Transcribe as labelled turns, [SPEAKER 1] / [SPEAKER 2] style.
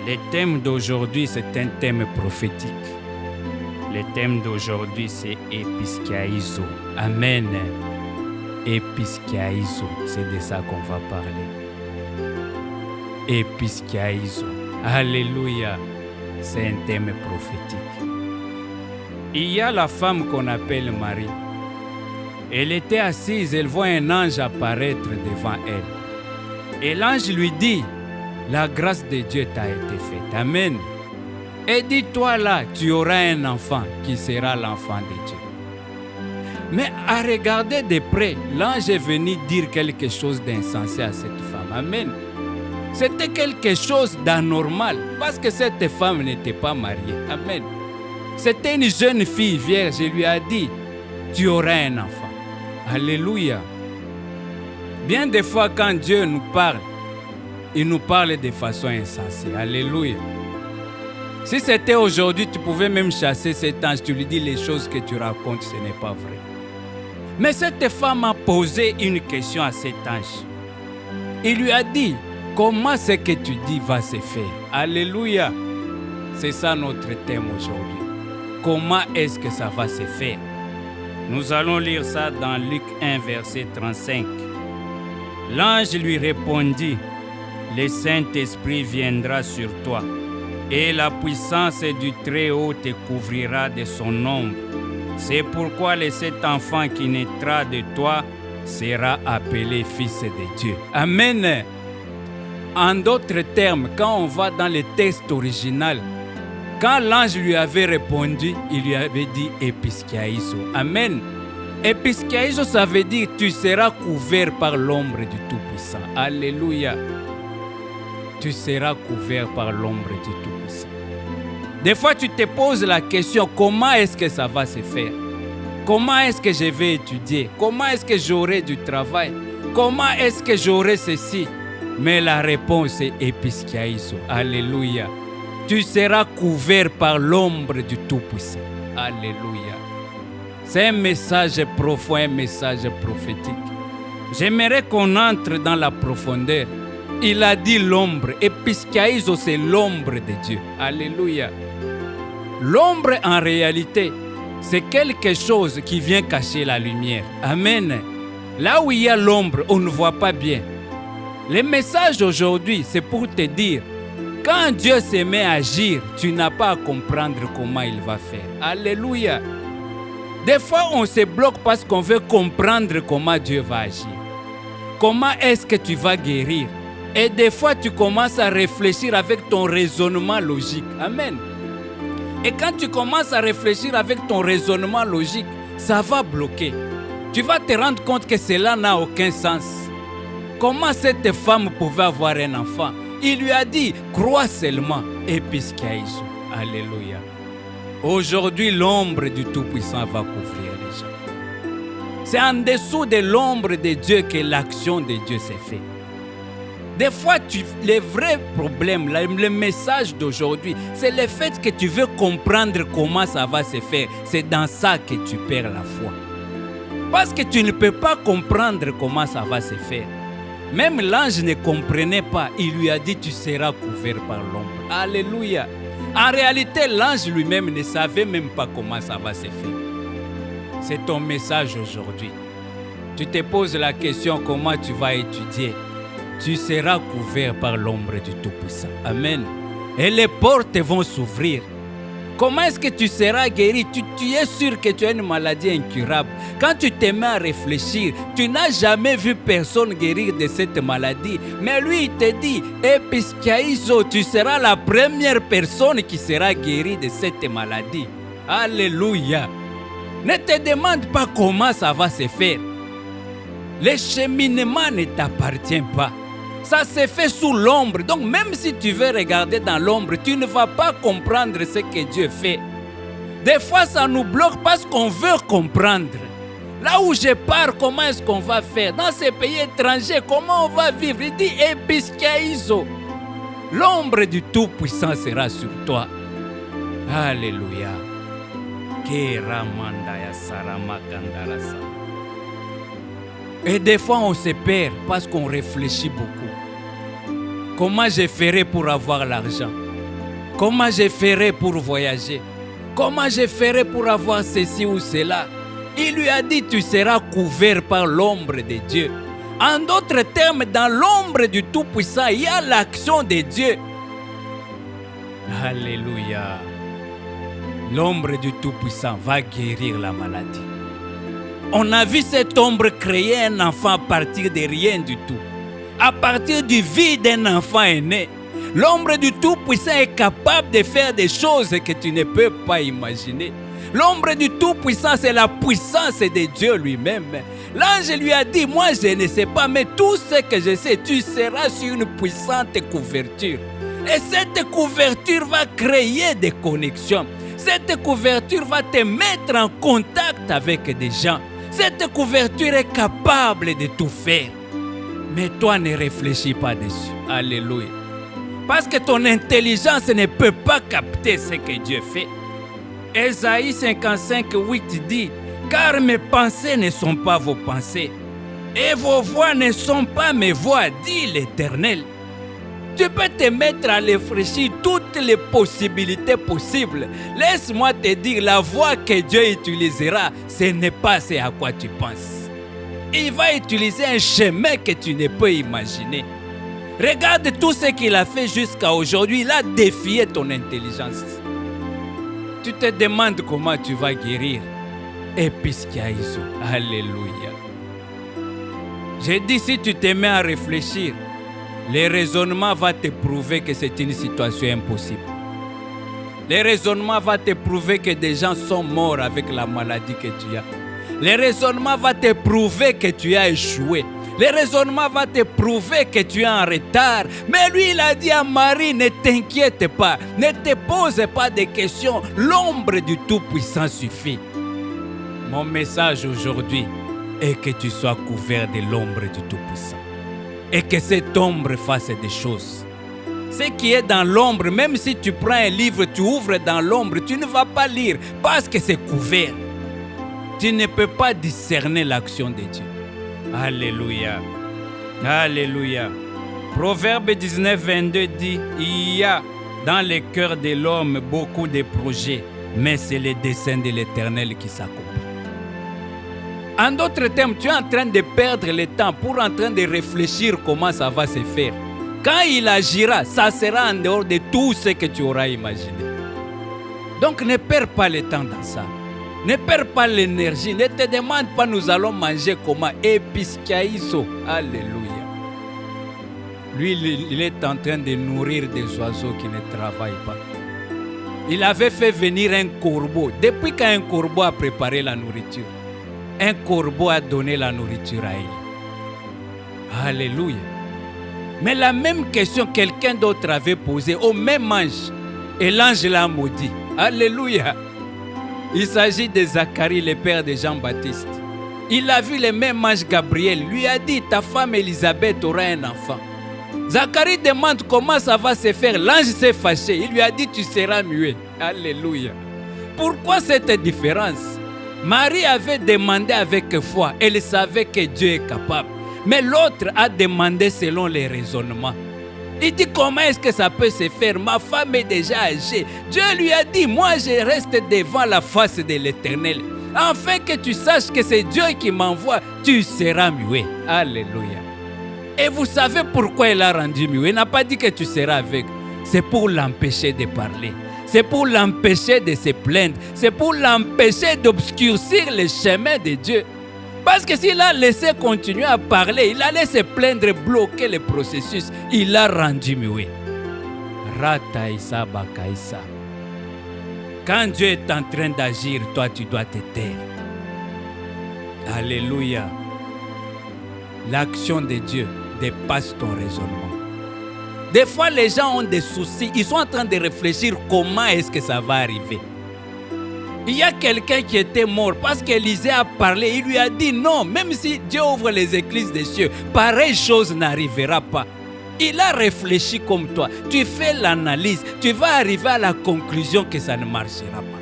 [SPEAKER 1] Le thème d'aujourd'hui, c'est un thème prophétique. Le thème d'aujourd'hui, c'est Episkiaizo. Amen. Episkiaizo, c'est de ça qu'on va parler. Episkiaizo. Alléluia. C'est un thème prophétique. Il y a la femme qu'on appelle Marie. Elle était assise, elle voit un ange apparaître devant elle. Et l'ange lui dit, la grâce de Dieu t'a été faite. Amen. Et dis-toi là, tu auras un enfant qui sera l'enfant de Dieu. Mais à regarder de près, l'ange est venu dire quelque chose d'insensé à cette femme. Amen. C'était quelque chose d'anormal parce que cette femme n'était pas mariée. Amen. C'était une jeune fille vierge. Je lui a dit, tu auras un enfant. Alléluia. Bien des fois, quand Dieu nous parle, il nous parle de façon insensée. Alléluia. Si c'était aujourd'hui, tu pouvais même chasser cet ange. Tu lui dis les choses que tu racontes, ce n'est pas vrai. Mais cette femme a posé une question à cet ange. Il lui a dit, comment ce que tu dis va se faire? Alléluia. C'est ça notre thème aujourd'hui. Comment est-ce que ça va se faire? Nous allons lire ça dans Luc 1, verset 35. L'ange lui répondit, le Saint-Esprit viendra sur toi, et la puissance du Très-Haut te couvrira de son ombre. C'est pourquoi cet enfant qui naîtra de toi sera appelé Fils de Dieu. Amen. En d'autres termes, quand on va dans le texte original, quand l'ange lui avait répondu, il lui avait dit Episkiaizo. Amen. Episkiaizo, ça veut dire tu seras couvert par l'ombre du Tout-Puissant. Alléluia. Tu seras couvert par l'ombre du Tout-Puissant. Des fois, tu te poses la question, comment est-ce que ça va se faire? Comment est-ce que je vais étudier? Comment est-ce que j'aurai du travail? Comment est-ce que j'aurai ceci? Mais la réponse est Episkiaizo. Alléluia. Tu seras couvert par l'ombre du Tout-Puissant. Alléluia. C'est un message profond, un message prophétique. J'aimerais qu'on entre dans la profondeur. Il a dit l'ombre. Episkiaizo, c'est l'ombre de Dieu. Alléluia. L'ombre, en réalité, c'est quelque chose qui vient cacher la lumière. Amen. Là où il y a l'ombre, on ne voit pas bien. Le message aujourd'hui, c'est pour te dire, quand Dieu se met à agir, tu n'as pas à comprendre comment il va faire. Alléluia. Des fois, on se bloque parce qu'on veut comprendre comment Dieu va agir. Comment est-ce que tu vas guérir? Et des fois, tu commences à réfléchir avec ton raisonnement logique. Amen. Et quand tu commences à réfléchir avec ton raisonnement logique, ça va bloquer. Tu vas te rendre compte que cela n'a aucun sens. Comment cette femme pouvait avoir un enfant? Il lui a dit, crois seulement. Episkiaizo. Alléluia. Aujourd'hui, l'ombre du Tout-Puissant va couvrir les gens. C'est en dessous de l'ombre de Dieu que l'action de Dieu s'est faite. Des fois, le vrai problème, le message d'aujourd'hui, c'est le fait que tu veux comprendre comment ça va se faire. C'est dans ça que tu perds la foi. Parce que tu ne peux pas comprendre comment ça va se faire. Même l'ange ne comprenait pas. Il lui a dit, tu seras couvert par l'ombre. Alléluia. En réalité, l'ange lui-même ne savait même pas comment ça va se faire. C'est ton message aujourd'hui. Tu te poses la question, comment tu vas étudier? Tu seras couvert par l'ombre du Tout-Puissant. Amen. Et les portes vont s'ouvrir. Comment est-ce que tu seras guéri? Tu es sûr que tu as une maladie incurable. Quand tu te mets à réfléchir, tu n'as jamais vu personne guérir de cette maladie. Mais lui, il te dit, Episkiaizo, tu seras la première personne qui sera guérie de cette maladie. Alléluia. Ne te demande pas comment ça va se faire. Le cheminement ne t'appartient pas. Ça se fait sous l'ombre. Donc même si tu veux regarder dans l'ombre, tu ne vas pas comprendre ce que Dieu fait. Des fois, ça nous bloque parce qu'on veut comprendre. Là où je pars, comment est-ce qu'on va faire? Dans ces pays étrangers, comment on va vivre? Il dit Episkiaizo. L'ombre du Tout-Puissant sera sur toi. Alléluia. Et des fois, on se perd parce qu'on réfléchit beaucoup. Comment je ferai pour avoir l'argent? Comment je ferai pour voyager? Comment je ferai pour avoir ceci ou cela? Il lui a dit, tu seras couvert par l'ombre de Dieu. En d'autres termes, dans l'ombre du Tout-Puissant, il y a l'action de Dieu. Alléluia. L'ombre du Tout-Puissant va guérir la maladie. On a vu cette ombre créer un enfant à partir de rien du tout. À partir du vide, un enfant est né. L'ombre du Tout-Puissant est capable de faire des choses que tu ne peux pas imaginer. L'ombre du Tout-Puissant, c'est la puissance de Dieu lui-même. L'ange lui a dit, moi je ne sais pas, mais tout ce que je sais, tu seras sur une puissante couverture. Et cette couverture va créer des connexions. Cette couverture va te mettre en contact avec des gens. Cette couverture est capable de tout faire. Mais toi, ne réfléchis pas dessus. Alléluia. Parce que ton intelligence ne peut pas capter ce que Dieu fait. Ésaïe 55:8 dit, « Car mes pensées ne sont pas vos pensées, et vos voix ne sont pas mes voix, dit l'Éternel. » Tu peux te mettre à réfléchir toutes les possibilités possibles. Laisse-moi te dire, la voie que Dieu utilisera, ce n'est pas ce à quoi tu penses. Il va utiliser un chemin que tu ne peux imaginer. Regarde tout ce qu'il a fait jusqu'à aujourd'hui. Il a défié ton intelligence. Tu te demandes comment tu vas guérir. Episkiaizo. Alléluia. J'ai dit, si tu te mets à réfléchir, le raisonnement va te prouver que c'est une situation impossible. Le raisonnement va te prouver que des gens sont morts avec la maladie que tu as. Le raisonnement va te prouver que tu as échoué. Le raisonnement va te prouver que tu es en retard. Mais lui, il a dit à Marie, ne t'inquiète pas, ne te pose pas de questions. L'ombre du Tout-Puissant suffit. Mon message aujourd'hui est que tu sois couvert de l'ombre du Tout-Puissant. Et que cette ombre fasse des choses. Ce qui est dans l'ombre, même si tu prends un livre, tu ouvres dans l'ombre, tu ne vas pas lire parce que c'est couvert. Tu ne peux pas discerner l'action de Dieu. Alléluia. Alléluia. Proverbe 19:22 dit, il y a dans le cœur de l'homme beaucoup de projets, mais c'est le dessein de l'Éternel qui s'accomplit. En d'autres termes, tu es en train de perdre le temps pour en train de réfléchir comment ça va se faire. Quand il agira, ça sera en dehors de tout ce que tu auras imaginé. Donc ne perds pas le temps dans ça. Ne perds pas l'énergie. Ne te demande pas nous allons manger comment. Episkiaizo. Alléluia. Lui, il est en train de nourrir des oiseaux qui ne travaillent pas. Il avait fait venir un corbeau. Depuis qu'un corbeau a préparé la nourriture, un corbeau a donné la nourriture à elle. Alléluia. Mais la même question, quelqu'un d'autre avait posée au même ange. Et l'ange l'a maudit. Alléluia. Il s'agit de Zacharie, le père de Jean-Baptiste. Il a vu le même ange Gabriel. Lui a dit, ta femme Élisabeth aura un enfant. Zacharie demande comment ça va se faire. L'ange s'est fâché. Il lui a dit, tu seras muet. Alléluia. Pourquoi cette différence? Marie avait demandé avec foi. Elle savait que Dieu est capable. Mais l'autre a demandé selon les raisonnements. Il dit, comment est-ce que ça peut se faire? Ma femme est déjà âgée. Dieu lui a dit, moi je reste devant la face de l'Éternel. Afin que tu saches que c'est Dieu qui m'envoie, tu seras muet. Alléluia. Et vous savez pourquoi il a rendu muet? Il n'a pas dit que tu seras aveugle. C'est pour l'empêcher de parler. C'est pour l'empêcher de se plaindre. C'est pour l'empêcher d'obscurcir le chemin de Dieu. Parce que s'il a laissé continuer à parler, il allait se plaindre et bloquer le processus. Il a rendu muet. Rataïsa bakaïsa. Quand Dieu est en train d'agir, toi tu dois te taire. Alléluia. L'action de Dieu dépasse ton raisonnement. Des fois, les gens ont des soucis. Ils sont en train de réfléchir comment est-ce que ça va arriver. Il y a quelqu'un qui était mort parce qu'Élisée a parlé. Il lui a dit non, même si Dieu ouvre les écluses des cieux, pareille chose n'arrivera pas. Il a réfléchi comme toi. Tu fais l'analyse. Tu vas arriver à la conclusion que ça ne marchera pas.